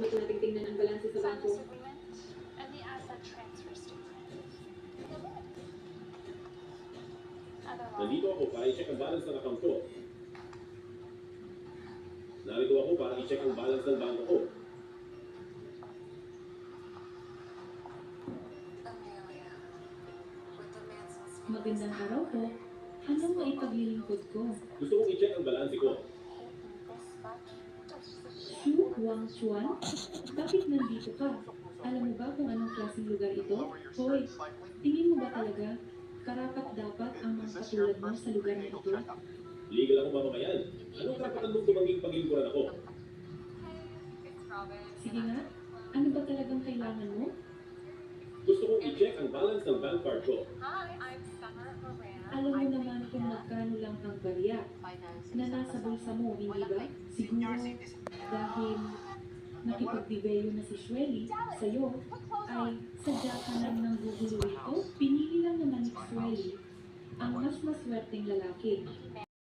Ba't natin tingnan ang balanse sa Sign bangko? this agreement and the asset transfer statement. Nandito ako para i-check ang balance ng account ko. Narito ako para i-check ang balance ng bangko ko. Amelia, with the Manson's Magandang araw po. Anong maipaglilingkod ko? Gusto kong i-check ang balance ko. Xu Huangchuan? Bakit nandito ka? Alam mo ba kung anong klaseng lugar ito? Hoy, tingin mo ba talaga karapat-dapat ang mga katulad mo sa lugar na ito? Legal ako mamamayan. Anong karapatan mong tumanging paglingkuran ako? Sige nga, ano ba talagang kailangan mo? Gusto kong i-check ang balance ng bank card ko. Hi, I'm Summer Moran. Alam mo naman kung magkano lang ang barya na nasa bulsa mo, hindi ba? Siguro dahil nakipagbibeyo na si Shweli sa'yo, ay sadya ka lang ng gugulo ito. Pinili lang naman ni Shweli ang mas maswerteng lalaki.